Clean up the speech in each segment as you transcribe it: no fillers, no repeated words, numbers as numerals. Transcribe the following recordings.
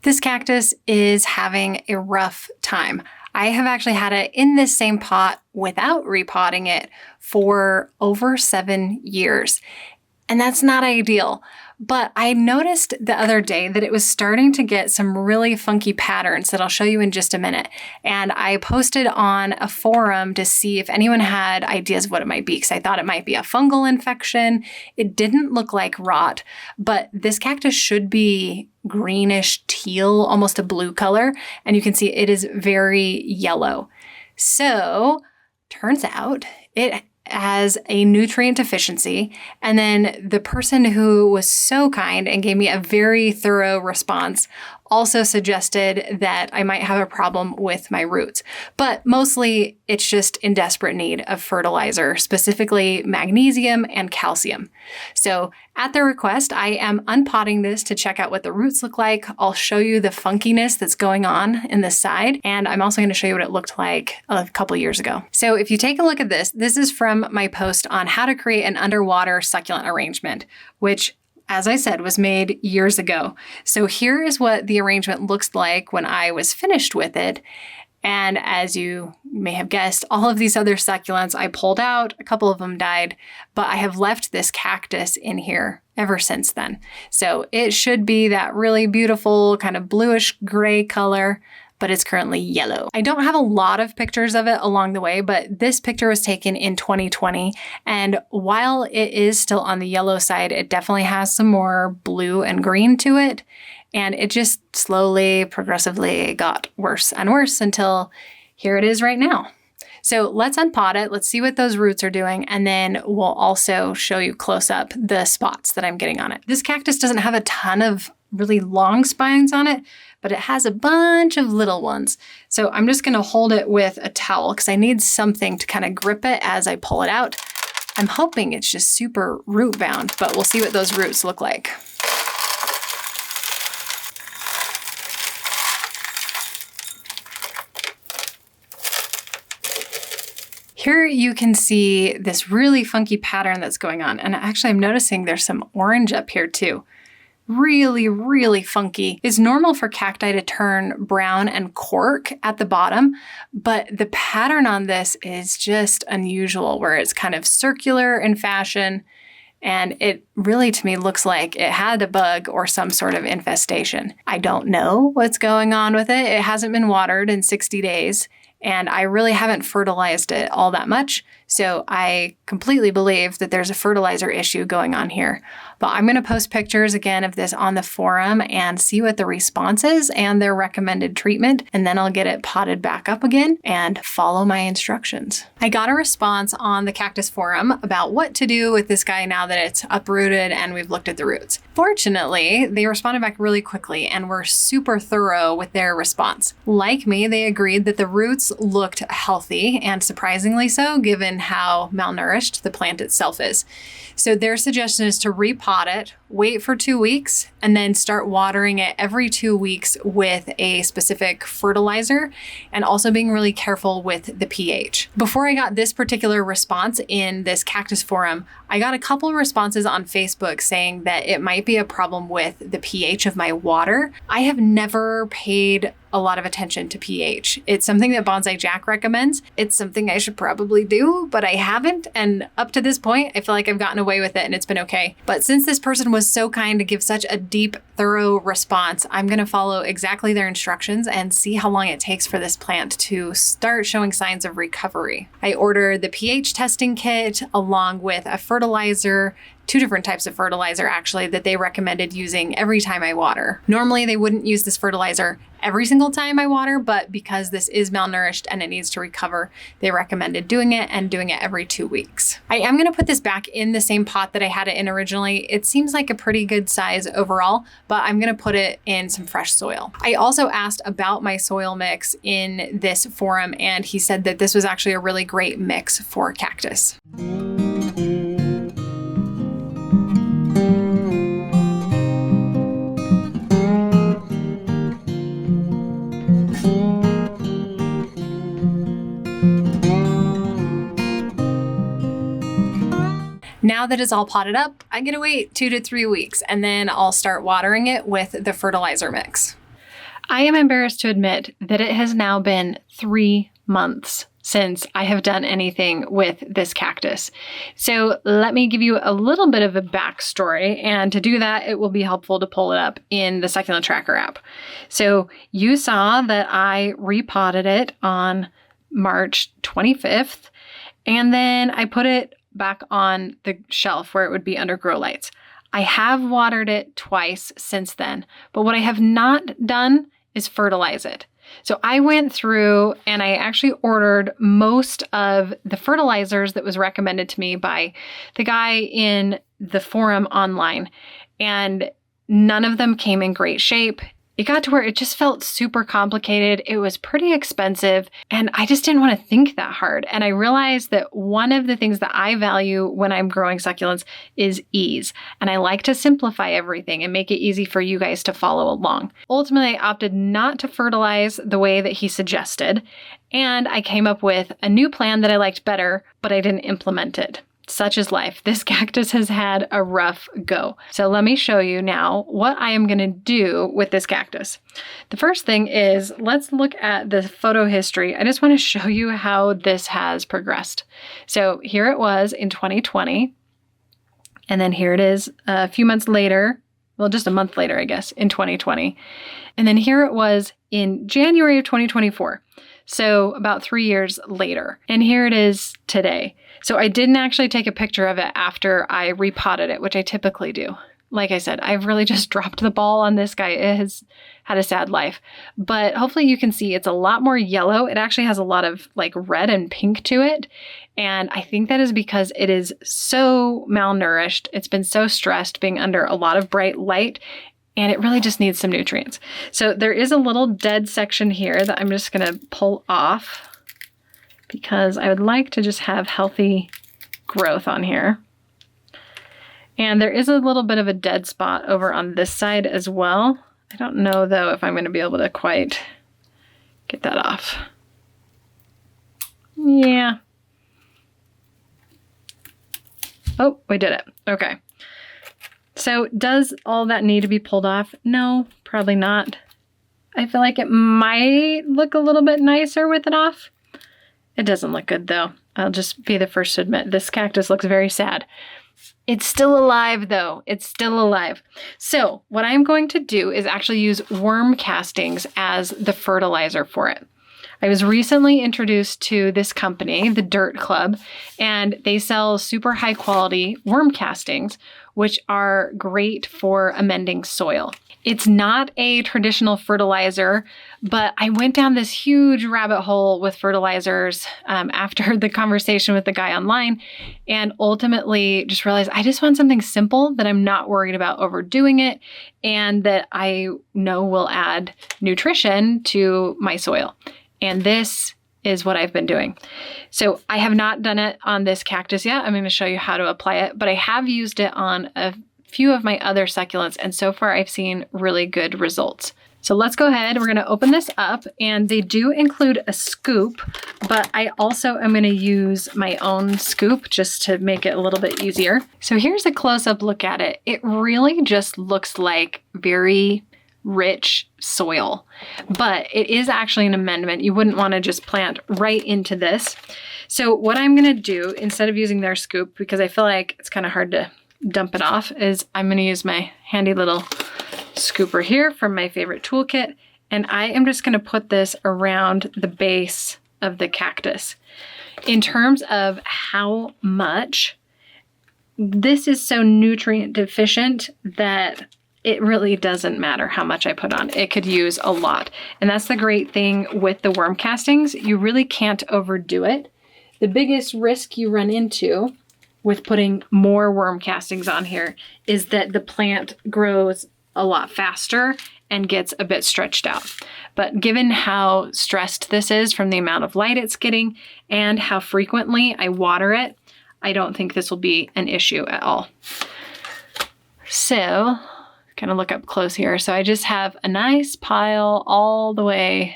This cactus is having a rough time. I have actually had it in this same pot without repotting it for over 7 years. And that's not ideal. But I noticed the other day that it was starting to get some really funky patterns that I'll show you in just a minute. And I posted on a forum to see if anyone had ideas of what it might be, because I thought it might be a fungal infection. It didn't look like rot, but this cactus should be greenish teal, almost a blue color. And you can see it is very yellow. So turns out it has a nutrient deficiency. And then the person who was so kind and gave me a very thorough response also suggested that I might have a problem with my roots. But mostly it's just in desperate need of fertilizer, specifically magnesium and calcium. So at the request, I am unpotting this to check out what the roots look like. I'll show you the funkiness that's going on in the side. And I'm also going to show you what it looked like a couple years ago. So if you take a look at this, this is from my post on how to create an underwater succulent arrangement, which, as I said, was made years ago. So here is what the arrangement looks like when I was finished with it. And as you may have guessed, all of these other succulents I pulled out, a couple of them died, but I have left this cactus in here ever since then. So it should be that really beautiful kind of bluish gray color, but it's currently yellow. I don't have a lot of pictures of it along the way, but this picture was taken in 2020. And while it is still on the yellow side, it definitely has some more blue and green to it. And it just slowly, progressively got worse and worse until here it is right now. So let's unpot it. Let's see what those roots are doing. And then we'll also show you close up the spots that I'm getting on it. This cactus doesn't have a ton of really long spines on it, but it has a bunch of little ones. So I'm just gonna hold it with a towel because I need something to kind of grip it as I pull it out. I'm hoping it's just super root bound, but we'll see what those roots look like. Here you can see this really funky pattern that's going on. And actually I'm noticing there's some orange up here too. Really, really funky. It's normal for cacti to turn brown and cork at the bottom, but the pattern on this is just unusual, where it's kind of circular in fashion. And it really, to me, looks like it had a bug or some sort of infestation. I don't know what's going on with it. It hasn't been watered in 60 days. And I really haven't fertilized it all that much. So I completely believe that there's a fertilizer issue going on here. But I'm going to post pictures again of this on the forum and see what the response is and their recommended treatment. And then I'll get it potted back up again and follow my instructions. I got a response on the cactus forum about what to do with this guy now that it's uprooted and we've looked at the roots. Fortunately, they responded back really quickly and were super thorough with their response. Like me, they agreed that the roots looked healthy, and surprisingly so, given how malnourished the plant itself is. So their suggestion is to repot it, wait for 2 weeks, and then start watering it every 2 weeks with a specific fertilizer, and also being really careful with the pH. Before I got this particular response in this cactus forum, I got a couple responses on Facebook saying that it might be a problem with the pH of my water. I have never paid a lot of attention to pH. It's something that Bonsai Jack recommends. It's something I should probably do, but I haven't. And up to this point, I feel like I've gotten away with it and it's been okay. But since this person was so kind to give such a deep, thorough response, I'm going to follow exactly their instructions and see how long it takes for this plant to start showing signs of recovery. I ordered the pH testing kit along with a fertilizer, 2 different types of fertilizer actually, that they recommended using every time I water. Normally they wouldn't use this fertilizer every single time I water, but because this is malnourished and it needs to recover, they recommended doing it and doing it every 2 weeks. I am going to put this back in the same pot that I had it in originally. It seems like a pretty good size overall, but I'm going to put it in some fresh soil. I also asked about my soil mix in this forum, and he said that this was actually a really great mix for cactus. Now that it's all potted up, I'm gonna wait 2 to 3 weeks and then I'll start watering it with the fertilizer mix. I am embarrassed to admit that it has now been 3 months since I have done anything with this cactus. So let me give you a little bit of a backstory, and to do that, it will be helpful to pull it up in the Succulent Tracker app. So you saw that I repotted it on March 25th, and then I put it back on the shelf where it would be under grow lights. I have watered it twice since then, but what I have not done is fertilize it. So I went through and I actually ordered most of the fertilizers that was recommended to me by the guy in the forum online, and none of them came in great shape. It got to where it just felt super complicated. It was pretty expensive, and I just didn't want to think that hard. And I realized that one of the things that I value when I'm growing succulents is ease. And I like to simplify everything and make it easy for you guys to follow along. Ultimately, I opted not to fertilize the way that he suggested, and I came up with a new plan that I liked better, but I didn't implement it. Such is life. This cactus has had a rough go. So let me show you now what I am going to do with this cactus. The first thing is, let's look at the photo history. I just want to show you how this has progressed. So here it was in 2020, and then here it is a few months later, well, just a month later, I guess, in 2020. And then here it was in January of 2024. So about 3 years later. And here it is today. So I didn't actually take a picture of it after I repotted it, which I typically do. Like I said, I've really just dropped the ball on this guy. It has had a sad life. But hopefully you can see it's a lot more yellow. It actually has a lot of like red and pink to it. And I think that is because it is so malnourished. It's been so stressed being under a lot of bright light, and it really just needs some nutrients. So there is a little dead section here that I'm just gonna pull off because I would like to just have healthy growth on here. And there is a little bit of a dead spot over on this side as well. I don't know though if I'm gonna be able to quite get that off. Yeah. Oh, we did it. Okay. So does all that need to be pulled off? No, probably not. I feel like it might look a little bit nicer with it off. It doesn't look good though. I'll just be the first to admit this cactus looks very sad. It's still alive though. It's still alive. So what I'm going to do is actually use worm castings as the fertilizer for it. I was recently introduced to this company, the Dirt Club, and they sell super high quality worm castings, which are great for amending soil. It's not a traditional fertilizer, but I went down this huge rabbit hole with fertilizers after the conversation with the guy online, and ultimately just realized I just want something simple that I'm not worried about overdoing it and that I know will add nutrition to my soil. And this is what I've been doing. So I have not done it on this cactus yet. I'm going to show you how to apply it, but I have used it on a few of my other succulents, and so far I've seen really good results. So let's go ahead. We're going to open this up, and they do include a scoop, but I also am going to use my own scoop just to make it a little bit easier. So here's a close-up look at it. It really just looks like very rich soil, but it is actually an amendment. You wouldn't want to just plant right into this. So what I'm going to do, instead of using their scoop, because I feel like it's kind of hard to dump it off, is I'm going to use my handy little scooper here from my favorite toolkit, and I am just going to put this around the base of the cactus. In terms of how much, this is so nutrient deficient that it really doesn't matter how much I put on. It could use a lot. And that's the great thing with the worm castings. You really can't overdo it. The biggest risk you run into with putting more worm castings on here is that the plant grows a lot faster and gets a bit stretched out. But given how stressed this is from the amount of light it's getting and how frequently I water it, I don't think this will be an issue at all. So, kind of look up close here. So I just have a nice pile all the way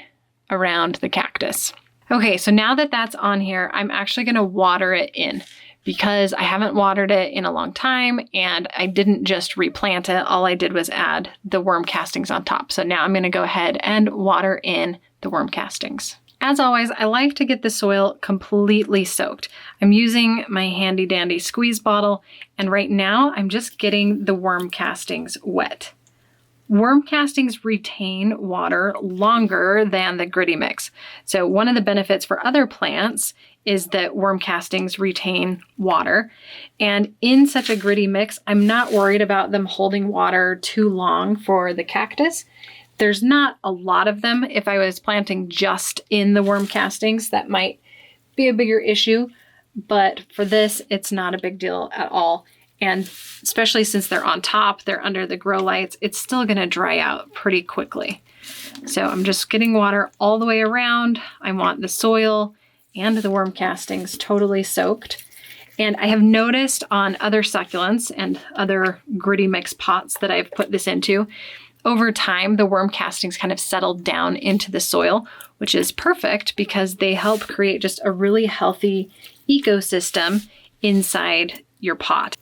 around the cactus. Okay, so now that that's on here, I'm actually gonna water it in because I haven't watered it in a long time and I didn't just replant it. All I did was add the worm castings on top. So now I'm going to go ahead and water in the worm castings. As always, I like to get the soil completely soaked. I'm using my handy dandy squeeze bottle, and right now I'm just getting the worm castings wet. Worm castings retain water longer than the gritty mix. So one of the benefits for other plants is that worm castings retain water. And in such a gritty mix, I'm not worried about them holding water too long for the cactus. There's not a lot of them. If I was planting just in the worm castings, that might be a bigger issue. But for this, it's not a big deal at all. And especially since they're on top, they're under the grow lights, it's still gonna dry out pretty quickly. So I'm just getting water all the way around. I want the soil and the worm castings totally soaked. And I have noticed on other succulents and other gritty mix pots that I've put this into, over time, the worm castings kind of settled down into the soil, which is perfect because they help create just a really healthy ecosystem inside your pot.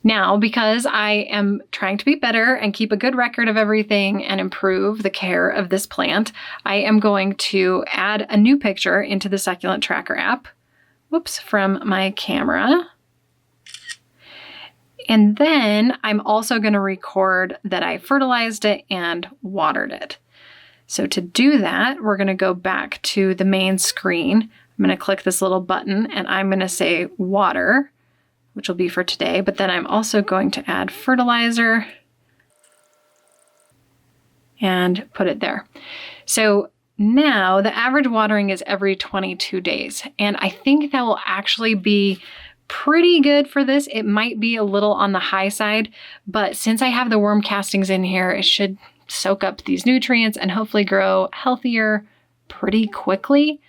Now, because I am trying to be better and keep a good record of everything and improve the care of this plant, I am going to add a new picture into the Succulent Tracker app. Whoops, from my camera. And then I'm also going to record that I fertilized it and watered it. So to do that, we're going to go back to the main screen. I'm going to click this little button and I'm going to say water, which will be for today, but then I'm also going to add fertilizer and put it there. So now the average watering is every 22 days. And I think that will actually be pretty good for this. It might be a little on the high side, but since I have the worm castings in here, it should soak up these nutrients and hopefully grow healthier pretty quickly.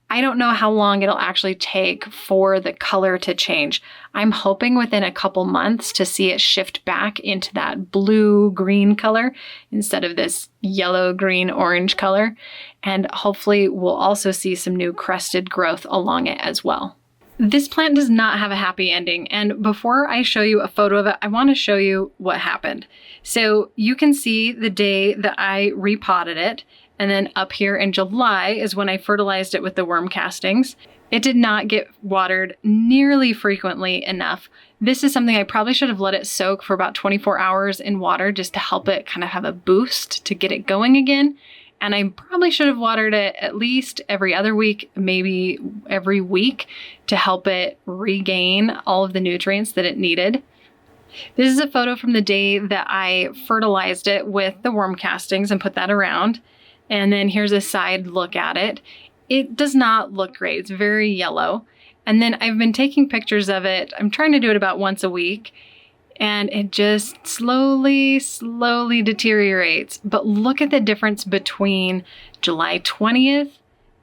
I don't know how long it'll actually take for the color to change. I'm hoping within a couple months to see it shift back into that blue-green color instead of this yellow-green-orange color. And hopefully we'll also see some new crested growth along it as well. This plant does not have a happy ending, and before I show you a photo of it, I want to show you what happened. So you can see the day that I repotted it, and then up here in July is when I fertilized it with the worm castings. It did not get watered nearly frequently enough. This is something I probably should have let it soak for about 24 hours in water just to help it kind of have a boost to get it going again. And I probably should have watered it at least every other week, maybe every week, to help it regain all of the nutrients that it needed. This is a photo from the day that I fertilized it with the worm castings and put that around. And then here's a side look at it. It does not look great. It's very yellow. And then I've been taking pictures of it. I'm trying to do it about once a week. And it just slowly deteriorates. But look at the difference between July 20th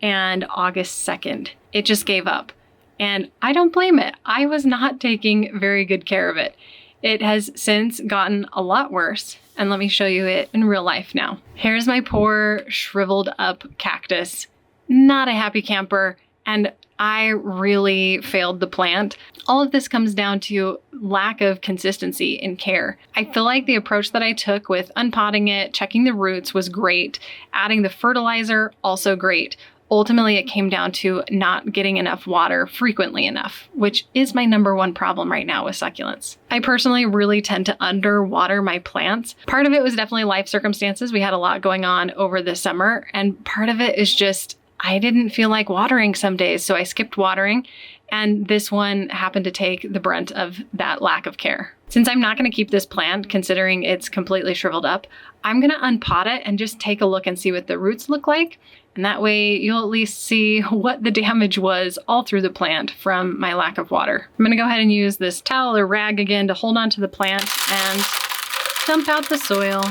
and August 2nd. It just gave up. And I don't blame it. I was not taking very good care of it. It has since gotten a lot worse. And let me show you it in real life now. Here's my poor shriveled up cactus. Not a happy camper. And I really failed the plant. All of this comes down to lack of consistency in care. I feel like the approach that I took with unpotting it, checking the roots was great. Adding the fertilizer, also great. Ultimately, it came down to not getting enough water frequently enough, which is my #1 problem right now with succulents. I personally really tend to underwater my plants. Part of it was definitely life circumstances. We had a lot going on over the summer, and part of it is just I didn't feel like watering some days, so I skipped watering, and this one happened to take the brunt of that lack of care. Since I'm not going to keep this plant, considering it's completely shriveled up, I'm going to unpot it and just take a look and see what the roots look like, and that way you'll at least see what the damage was all through the plant from my lack of water. I'm going to go ahead and use this towel or rag again to hold onto the plant and dump out the soil.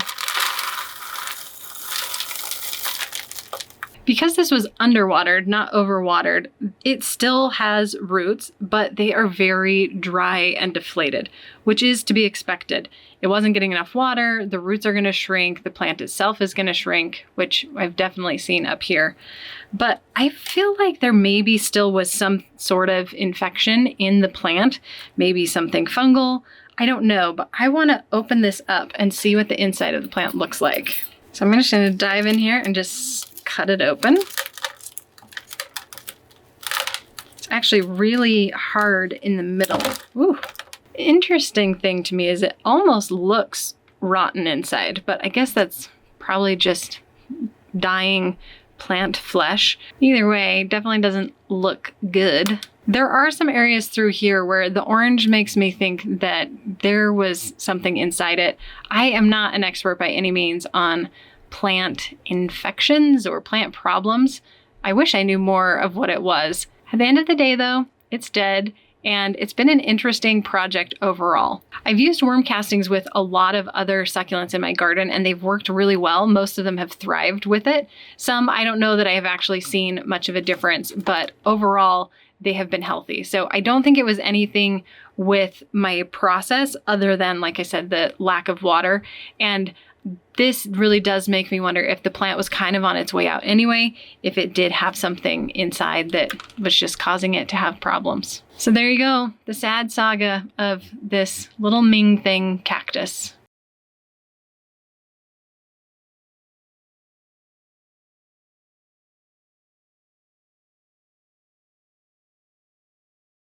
Because this was underwatered, not overwatered, it still has roots, but they are very dry and deflated, which is to be expected. It wasn't getting enough water, the roots are going to shrink, the plant itself is going to shrink, which I've definitely seen up here. But I feel like there maybe still was some sort of infection in the plant, maybe something fungal. I don't know, but I want to open this up and see what the inside of the plant looks like. So I'm just going to dive in here and just cut it open. It's actually really hard in the middle. Ooh. Interesting thing to me is it almost looks rotten inside, but I guess that's probably just dying plant flesh. Either way, definitely doesn't look good. There are some areas through here where the orange makes me think that there was something inside it. I am not an expert by any means on plant infections or plant problems. I wish I knew more of what it was. At the end of the day though, it's dead, and it's been an interesting project overall. I've used worm castings with a lot of other succulents in my garden and they've worked really well. Most of them have thrived with it. Some I don't know that I have actually seen much of a difference, but overall they have been healthy. So I don't think it was anything with my process other than, like I said, the lack of water. And this really does make me wonder if the plant was kind of on its way out anyway, if it did have something inside that was just causing it to have problems. So there you go, the sad saga of this little Ming thing cactus.